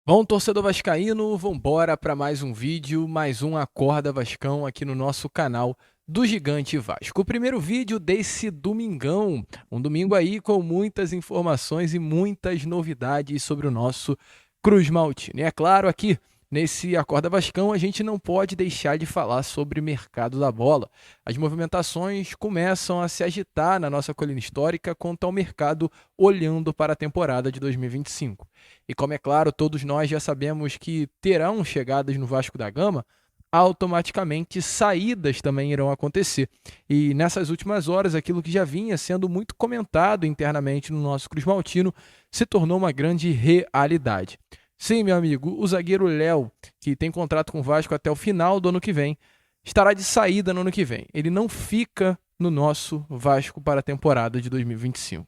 Bom, torcedor vascaíno, vambora para mais um vídeo, mais um Acorda Vascão aqui no nosso canal do Gigante Vasco. O primeiro vídeo desse domingão, um domingo aí com muitas informações e muitas novidades sobre o nosso Cruz Maltino. E é claro, aqui nesse Acorda Vascão a gente não pode deixar de falar sobre o mercado da bola. As movimentações começam a se agitar na nossa colina histórica quanto ao mercado olhando para a temporada de 2025. E como é claro, todos nós já sabemos que terão chegadas no Vasco da Gama, automaticamente saídas também irão acontecer. E nessas últimas horas, aquilo que já vinha sendo muito comentado internamente no nosso Cruz Maltino se tornou uma grande realidade. Sim, meu amigo, o zagueiro Léo, que tem contrato com o Vasco até o final do ano que vem, estará de saída no ano que vem. Ele não fica no nosso Vasco para a temporada de 2025.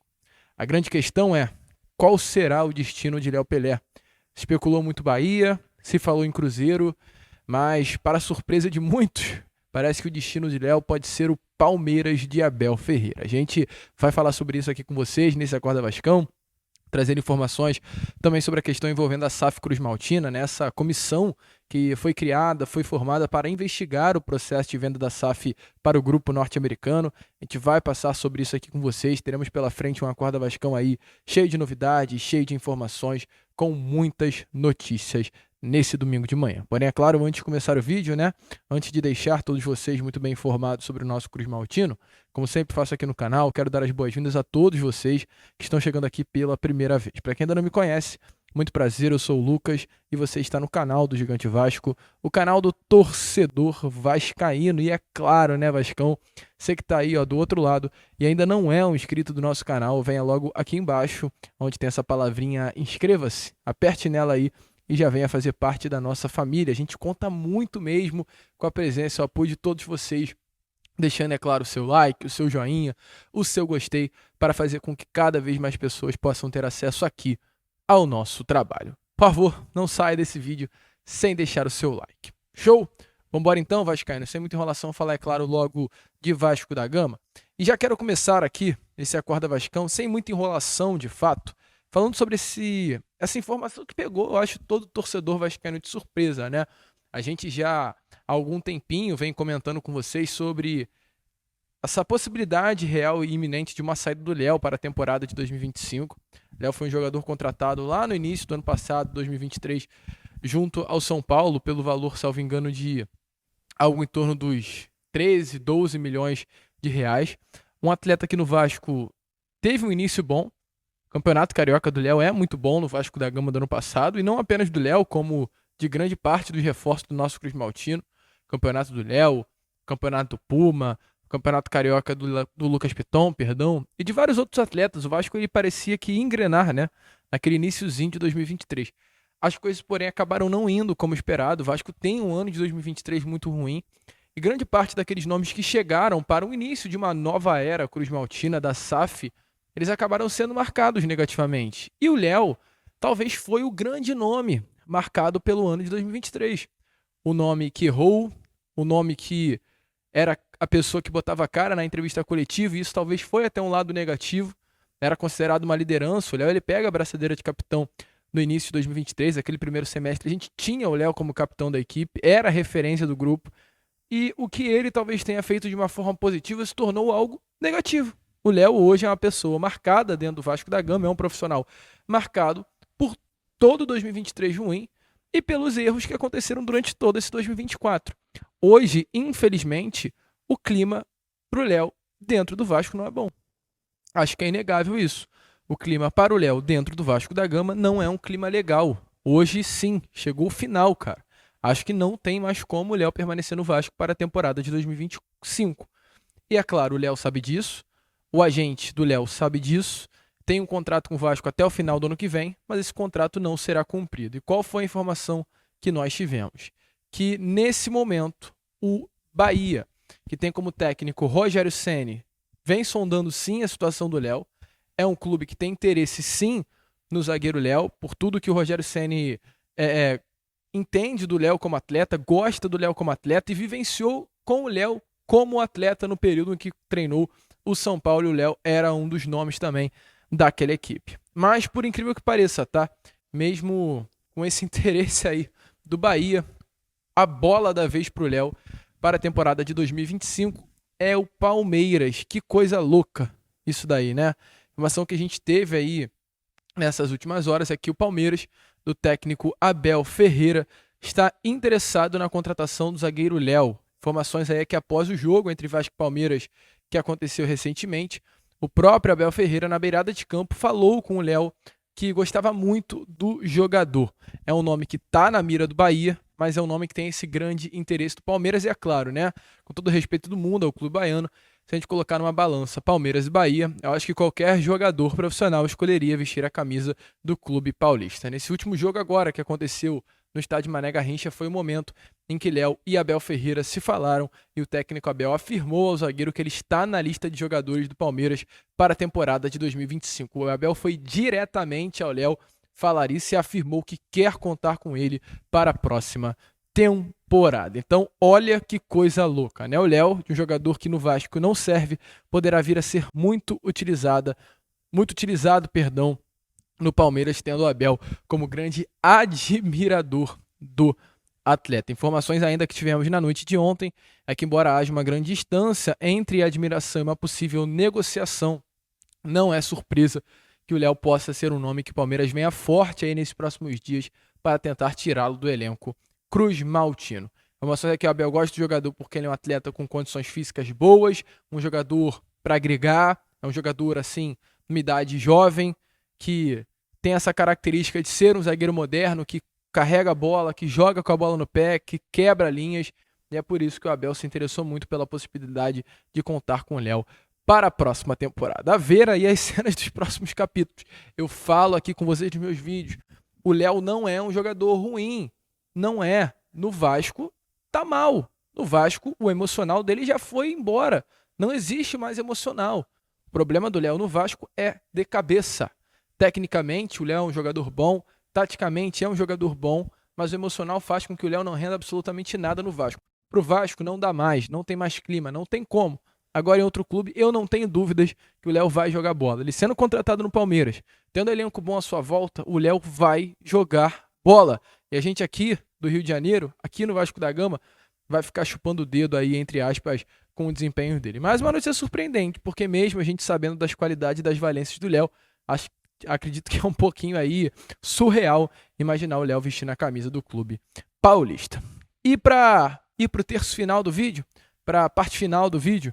A grande questão é: qual será o destino de Léo Pelé? Especulou muito Bahia, se falou em Cruzeiro, mas para surpresa de muitos, parece que o destino de Léo pode ser o Palmeiras de Abel Ferreira. A gente vai falar sobre isso aqui com vocês nesse Acorda Vascão, trazendo informações também sobre a questão envolvendo a SAF Cruz Maltina, né? Essa comissão que foi criada, foi formada para investigar o processo de venda da SAF para o grupo norte-americano. A gente vai passar sobre isso aqui com vocês. Teremos pela frente um Acorda Vascão aí cheio de novidades, cheio de informações, com muitas notícias nesse domingo de manhã. Porém, é claro, antes de começar o vídeo, né? Antes de deixar todos vocês muito bem informados sobre o nosso Cruz Maltino, como sempre faço aqui no canal, quero dar as boas-vindas a todos vocês que estão chegando aqui pela primeira vez. Para quem ainda não me conhece, muito prazer, eu sou o Lucas e você está no canal do Gigante Vasco, o canal do torcedor vascaíno. E é claro, né, Vascão, você que está aí ó, do outro lado e ainda não é um inscrito do nosso canal, venha logo aqui embaixo, onde tem essa palavrinha inscreva-se, aperte nela aí e já venha fazer parte da nossa família. A gente conta muito mesmo com a presença e o apoio de todos vocês, deixando, é claro, o seu like, o seu joinha, o seu gostei, para fazer com que cada vez mais pessoas possam ter acesso aqui ao nosso trabalho. Por favor, não saia desse vídeo sem deixar o seu like. Show? Vambora então, Vascaíno, sem muita enrolação, falar, é claro, logo de Vasco da Gama. E já quero começar aqui, esse Acorda Vascão, sem muita enrolação de fato, falando sobre essa informação que pegou, eu acho, todo torcedor vascaíno de surpresa, né? A gente já há algum tempinho vem comentando com vocês sobre essa possibilidade real e iminente de uma saída do Léo para a temporada de 2025. Léo foi um jogador contratado lá no início do ano passado, 2023, junto ao São Paulo, pelo valor, salvo engano, de algo em torno dos 13, 12 milhões de reais. Um atleta que no Vasco teve um início bom. O Campeonato Carioca do Léo é muito bom no Vasco da Gama do ano passado, e não apenas do Léo, como de grande parte dos reforços do nosso Cruz Maltino. Campeonato do Léo, Campeonato do Puma, Campeonato Carioca do Lucas Piton, perdão, e de vários outros atletas. O Vasco ele parecia que ia engrenar, né, naquele iniciozinho de 2023. As coisas, porém, acabaram não indo como esperado. O Vasco tem um ano de 2023 muito ruim, e grande parte daqueles nomes que chegaram para o início de uma nova era Cruz Maltina da SAF, eles acabaram sendo marcados negativamente. E o Léo talvez foi o grande nome marcado pelo ano de 2023. O nome que errou, o nome que era a pessoa que botava a cara na entrevista coletiva, e isso talvez foi até um lado negativo, era considerado uma liderança. O Léo ele pega a braçadeira de capitão no início de 2023, aquele primeiro semestre, a gente tinha o Léo como capitão da equipe, era a referência do grupo, e o que ele talvez tenha feito de uma forma positiva se tornou algo negativo. O Léo hoje é uma pessoa marcada dentro do Vasco da Gama, é um profissional marcado por todo 2023 ruim e pelos erros que aconteceram durante todo esse 2024. Hoje, infelizmente, o clima para o Léo dentro do Vasco não é bom. Acho que é inegável isso. O clima para o Léo dentro do Vasco da Gama não é um clima legal. Hoje sim, chegou o final, cara. Acho que não tem mais como o Léo permanecer no Vasco para a temporada de 2025. E é claro, o Léo sabe disso. O agente do Léo sabe disso, tem um contrato com o Vasco até o final do ano que vem, mas esse contrato não será cumprido. E qual foi a informação que nós tivemos? Que nesse momento o Bahia, que tem como técnico Rogério Ceni, vem sondando sim a situação do Léo. É um clube que tem interesse sim no zagueiro Léo, por tudo que o Rogério Ceni entende do Léo como atleta, gosta do Léo como atleta e vivenciou com o Léo como atleta no período em que treinou o São Paulo, e o Léo era um dos nomes também daquela equipe. Mas, por incrível que pareça, tá? Mesmo com esse interesse aí do Bahia. A bola da vez para o Léo para a temporada de 2025 é o Palmeiras. Que coisa louca isso daí, né? Informação que a gente teve aí nessas últimas horas é que o Palmeiras, do técnico Abel Ferreira, está interessado na contratação do zagueiro Léo. Informações aí é que após o jogo entre Vasco e Palmeiras, que aconteceu recentemente, o próprio Abel Ferreira, na beirada de campo, falou com o Léo que gostava muito do jogador. É um nome que está na mira do Bahia, mas é um nome que tem esse grande interesse do Palmeiras, e é claro, né? Com todo o respeito do mundo ao clube baiano, se a gente colocar numa balança Palmeiras e Bahia, eu acho que qualquer jogador profissional escolheria vestir a camisa do clube paulista. Nesse último jogo agora que aconteceu no estádio Mané Garrincha, foi o momento em que Léo e Abel Ferreira se falaram e o técnico Abel afirmou ao zagueiro que ele está na lista de jogadores do Palmeiras para a temporada de 2025. O Abel foi diretamente ao Léo falar isso e afirmou que quer contar com ele para a próxima temporada. Então, olha que coisa louca, né? O Léo, de um jogador que no Vasco não serve, poderá vir a ser muito utilizado, no Palmeiras, tendo o Abel como grande admirador do atleta. Informações ainda que tivemos na noite de ontem é que, embora haja uma grande distância entre a admiração e uma possível negociação, não é surpresa que o Léo possa ser um nome que o Palmeiras venha forte aí nesses próximos dias para tentar tirá-lo do elenco Cruz Maltino. Informações é que o Abel gosta do jogador porque ele é um atleta com condições físicas boas, um jogador para agregar, é um jogador assim, numa idade jovem, que tem essa característica de ser um zagueiro moderno, que carrega a bola, que joga com a bola no pé, que quebra linhas, e é por isso que o Abel se interessou muito pela possibilidade de contar com o Léo para a próxima temporada. A ver aí as cenas dos próximos capítulos. Eu falo aqui com vocês nos meus vídeos, o Léo não é um jogador ruim, não é. No Vasco, tá mal. No Vasco, o emocional dele já foi embora, não existe mais emocional. O problema do Léo no Vasco é de cabeça. Tecnicamente, o Léo é um jogador bom, taticamente é um jogador bom, mas o emocional faz com que o Léo não renda absolutamente nada no Vasco. Pro Vasco não dá mais, não tem mais clima, não tem como. Agora em outro clube, eu não tenho dúvidas que o Léo vai jogar bola. Ele sendo contratado no Palmeiras, tendo elenco bom à sua volta, o Léo vai jogar bola. E a gente aqui do Rio de Janeiro, aqui no Vasco da Gama, vai ficar chupando o dedo aí, entre aspas, com o desempenho dele. Mas uma notícia surpreendente, porque mesmo a gente sabendo das qualidades e das valências do Léo, acredito que é um pouquinho aí surreal imaginar o Léo vestindo a camisa do clube paulista. E para ir para o terço final do vídeo, para a parte final do vídeo,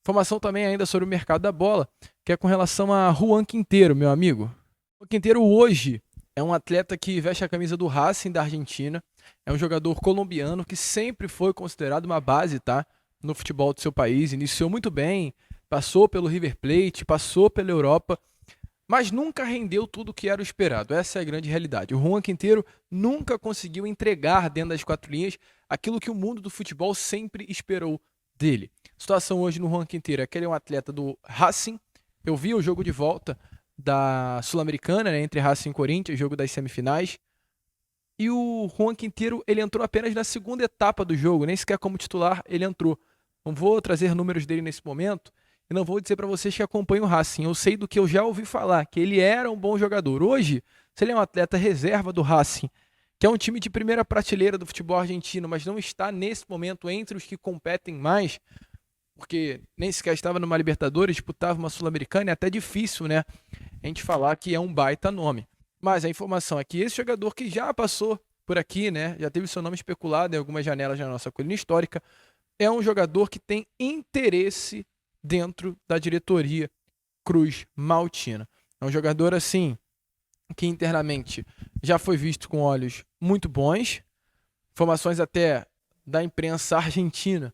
informação também ainda sobre o mercado da bola, que é com relação a Juan Quintero, meu amigo. O Quintero hoje é um atleta que veste a camisa do Racing da Argentina, é um jogador colombiano que sempre foi considerado uma base, tá, no futebol do seu país, iniciou muito bem, passou pelo River Plate, passou pela Europa, mas nunca rendeu tudo o que era o esperado. Essa é a grande realidade. O Juan Quintero nunca conseguiu entregar dentro das quatro linhas aquilo que o mundo do futebol sempre esperou dele. A situação hoje no Juan Quintero é que ele é um atleta do Racing. Eu vi o jogo de volta da Sul-Americana, né, entre Racing e Corinthians, jogo das semifinais. E o Juan Quintero, ele entrou apenas na segunda etapa do jogo, nem sequer como titular ele entrou. Não vou trazer números dele nesse momento, e não vou dizer para vocês que acompanham o Racing. Eu sei do que eu já ouvi falar, que ele era um bom jogador. Hoje, se ele é um atleta reserva do Racing, que é um time de primeira prateleira do futebol argentino, mas não está nesse momento entre os que competem mais, porque nem sequer estava numa Libertadores, disputava uma Sul-Americana, é até difícil, né, a gente falar que é um baita nome. Mas a informação é que esse jogador que já passou por aqui, né, já teve seu nome especulado em algumas janelas na nossa coluna histórica, é um jogador que tem interesse dentro da diretoria Cruz Maltina. É um jogador assim que internamente já foi visto com olhos muito bons. Informações até da imprensa argentina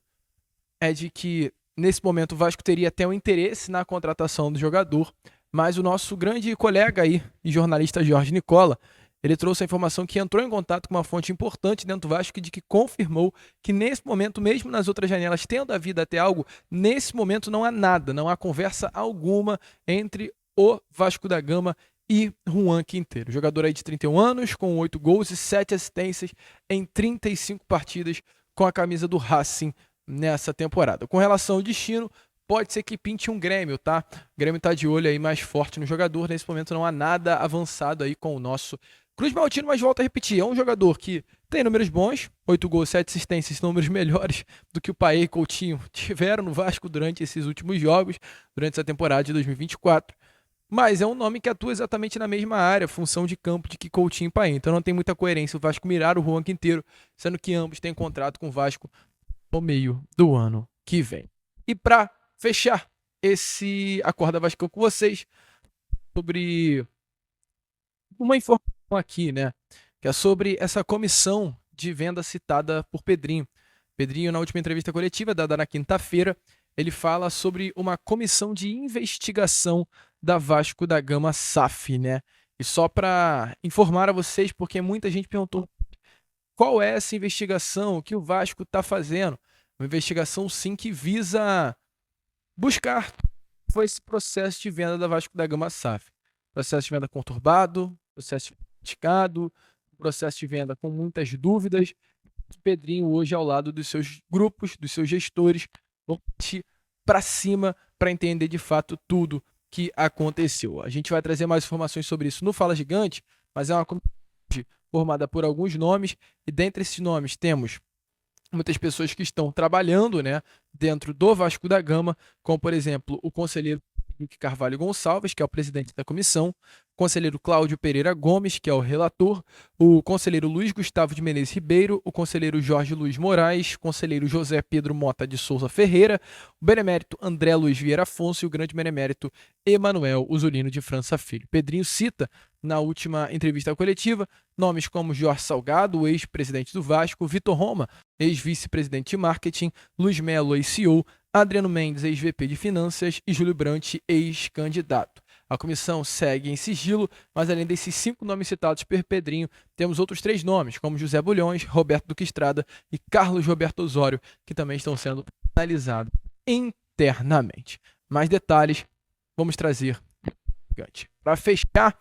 é de que nesse momento o Vasco teria até um interesse na contratação do jogador, mas o nosso grande colega aí e jornalista Jorge Nicola, ele trouxe a informação que entrou em contato com uma fonte importante dentro do Vasco de que confirmou que nesse momento, mesmo nas outras janelas, tendo havido até algo, nesse momento não há nada, não há conversa alguma entre o Vasco da Gama e Juan Quintero. Jogador aí de 31 anos, com 8 gols e 7 assistências em 35 partidas com a camisa do Racing nessa temporada. Com relação ao destino, pode ser que pinte um Grêmio, tá? O Grêmio tá de olho aí mais forte no jogador. Nesse momento não há nada avançado aí com o nosso Cruz Maltino, mas volta a repetir, é um jogador que tem números bons, 8 gols, 7 assistências, números melhores do que o Paê e Coutinho tiveram no Vasco durante esses últimos jogos, durante essa temporada de 2024. Mas é um nome que atua exatamente na mesma área, função de campo de que Coutinho e Paê. Então não tem muita coerência o Vasco mirar o Juan Quinteiro, sendo que ambos têm contrato com o Vasco no meio do ano que vem. E para fechar esse Acorda Vascão com vocês, sobre uma informação aqui, né? Que é sobre essa comissão de venda citada por Pedrinho. Pedrinho, na última entrevista coletiva, dada na quinta-feira, ele fala sobre uma comissão de investigação da Vasco da Gama SAF, né? E só para informar a vocês, porque muita gente perguntou qual é essa investigação que o Vasco está fazendo. Uma investigação, sim, que visa buscar foi esse processo de venda da Vasco da Gama SAF. Processo de venda conturbado, processo criticado, processo de venda com muitas dúvidas. Pedrinho hoje ao lado dos seus grupos, dos seus gestores, vão partir para cima para entender de fato tudo que aconteceu. A gente vai trazer mais informações sobre isso no Fala Gigante, mas é uma comissão formada por alguns nomes, e dentre esses nomes temos muitas pessoas que estão trabalhando, né, dentro do Vasco da Gama, como, por exemplo, o conselheiro Henrique Carvalho Gonçalves, que é o presidente da comissão, o conselheiro Cláudio Pereira Gomes, que é o relator, o conselheiro Luiz Gustavo de Menezes Ribeiro, o conselheiro Jorge Luiz Moraes, o conselheiro José Pedro Mota de Souza Ferreira, o benemérito André Luiz Vieira Afonso e o grande benemérito Emanuel Usolino de França Filho. Pedrinho cita, na última entrevista coletiva, nomes como Jorge Salgado, o ex-presidente do Vasco, Vitor Roma, ex-vice-presidente de marketing, Luiz Melo, ex-CEO, Adriano Mendes, ex-VP de Finanças, e Júlio Brant, ex-candidato. A comissão segue em sigilo, mas além desses 5 nomes citados por Pedrinho, temos outros 3 nomes, como José Bulhões, Roberto Duque Estrada e Carlos Roberto Osório, que também estão sendo analisados internamente. Mais detalhes vamos trazer para fechar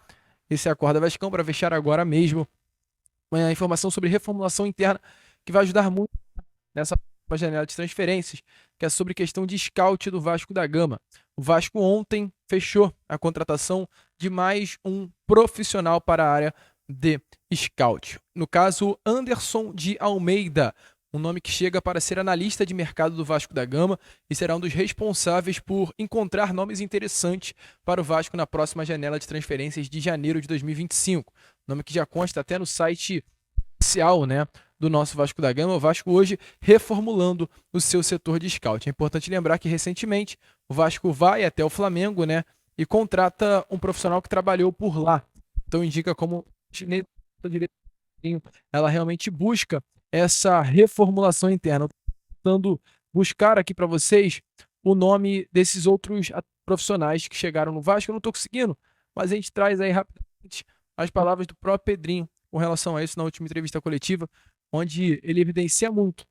esse Acorda Vascão, para fechar agora mesmo, a informação sobre reformulação interna, que vai ajudar muito nessa janela de transferências, que é sobre questão de scout do Vasco da Gama. O Vasco ontem fechou a contratação de mais um profissional para a área de scout. No caso, Anderson de Almeida, um nome que chega para ser analista de mercado do Vasco da Gama e será um dos responsáveis por encontrar nomes interessantes para o Vasco na próxima janela de transferências de janeiro de 2025. Nome que já consta até no site oficial, né, do nosso Vasco da Gama. O Vasco hoje reformulando o seu setor de scout. É importante lembrar que recentemente o Vasco vai até o Flamengo, né, e contrata um profissional que trabalhou por lá. Então indica como ela realmente busca essa reformulação interna. Tentando buscar aqui para vocês o nome desses outros profissionais que chegaram no Vasco. Eu não estou conseguindo, mas a gente traz aí rapidamente as palavras do próprio Pedrinho com relação a isso na última entrevista coletiva, onde ele evidencia muito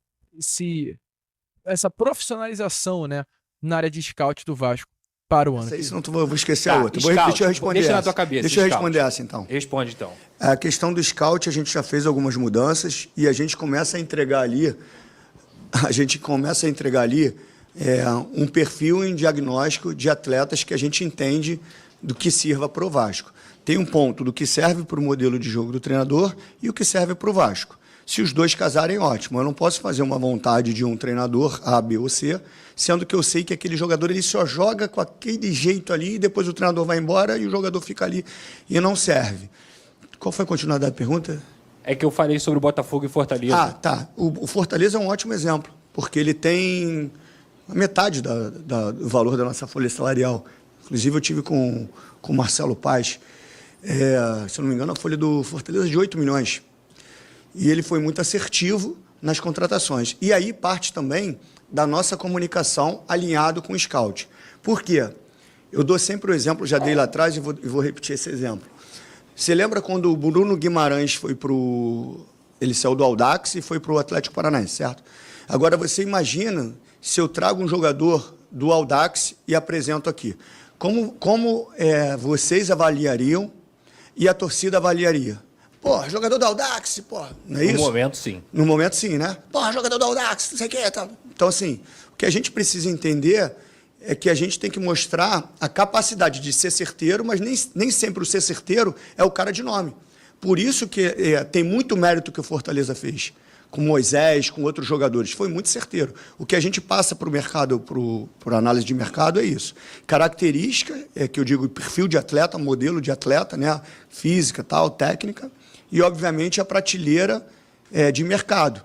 essa profissionalização, né, na área de scout do Vasco para o ano. Isso não vou esquecer a outra. Deixa eu responder deixa essa. Na tua cabeça. Deixa eu responder essa, então. Responde, então. A questão do scout, a gente já fez algumas mudanças e a gente começa a entregar ali, um perfil em diagnóstico de atletas que a gente entende do que sirva para o Vasco. Tem um ponto do que serve para o modelo de jogo do treinador e o que serve para o Vasco. Se os dois casarem, ótimo. Eu não posso fazer uma vontade de um treinador A, B ou C, sendo que eu sei que aquele jogador ele só joga com aquele jeito ali e depois o treinador vai embora e o jogador fica ali e não serve. Qual foi a continuidade da pergunta? É que eu falei sobre o Botafogo e Fortaleza. Ah, tá. O Fortaleza é um ótimo exemplo, porque ele tem a metade do valor da nossa folha salarial. Inclusive, eu tive com o Marcelo Paz, se eu não me engano, a folha do Fortaleza é de 8 milhões. E ele foi muito assertivo nas contratações. E aí parte também da nossa comunicação alinhado com o scout. Por quê? Eu dou sempre o exemplo, já dei lá atrás e vou repetir esse exemplo. Você lembra quando o Bruno Guimarães foi para o... Ele saiu do Audax e foi para o Atlético Paranaense, certo? Agora, você imagina se eu trago um jogador do Audax e apresento aqui. Como vocês avaliariam e a torcida avaliaria? Pô, jogador do Audax, pô, não é isso? No momento, sim. No momento, sim, né? Pô, jogador do Audax, não sei o que. Tá. Então, assim, o que a gente precisa entender é que a gente tem que mostrar a capacidade de ser certeiro, mas nem sempre o ser certeiro é o cara de nome. Por isso que tem muito mérito que o Fortaleza fez, com Moisés, com outros jogadores. Foi muito certeiro. O que a gente passa para o mercado, para análise de mercado, é isso. Característica, que eu digo perfil de atleta, modelo de atleta, né? Física, tal, técnica, e, obviamente, a prateleira de mercado.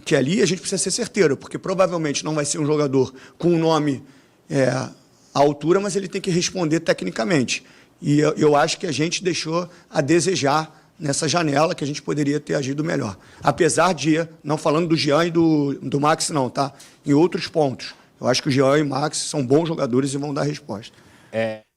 Que ali a gente precisa ser certeiro, porque provavelmente não vai ser um jogador com um nome à altura, mas ele tem que responder tecnicamente. E eu acho que a gente deixou a desejar nessa janela, que a gente poderia ter agido melhor. Apesar de, não falando do Jean e do Max não, tá? Em outros pontos. Eu acho que o Jean e o Max são bons jogadores e vão dar resposta.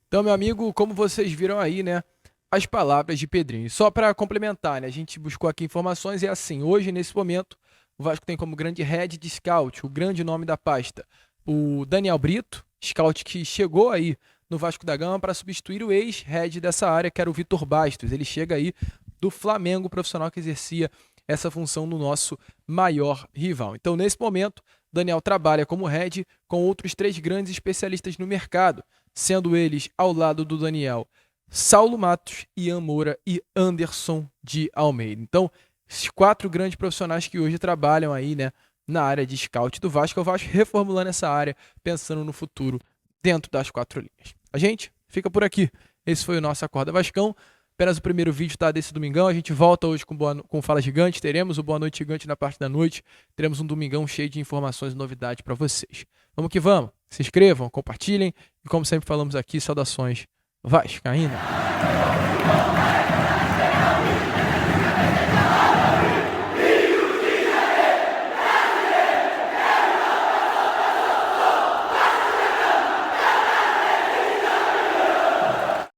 Então, meu amigo, como vocês viram aí, né, as palavras de Pedrinho. Só para complementar, né, a gente buscou aqui informações e assim, hoje, nesse momento, o Vasco tem como grande head de scout, o grande nome da pasta, o Daniel Brito, scout que chegou aí no Vasco da Gama para substituir o ex-head dessa área, que era o Vitor Bastos. Ele chega aí do Flamengo, profissional que exercia essa função no nosso maior rival. Então, nesse momento, Daniel trabalha como head com outros 3 grandes especialistas no mercado, sendo eles, ao lado do Daniel, Saulo Matos, Ian Moura e Anderson de Almeida. Então, esses 4 grandes profissionais que hoje trabalham aí, né, na área de scout do Vasco, o Vasco reformulando essa área, pensando no futuro dentro das 4 linhas. A gente fica por aqui. Esse foi o nosso Acorda Vascão. Apenas o primeiro vídeo, tá, desse domingão. A gente volta hoje com Fala Gigante. Teremos o Boa Noite Gigante na parte da noite. Teremos um domingão cheio de informações e novidades para vocês. Vamos que vamos. Se inscrevam, compartilhem. E como sempre falamos aqui, saudações vascaínas.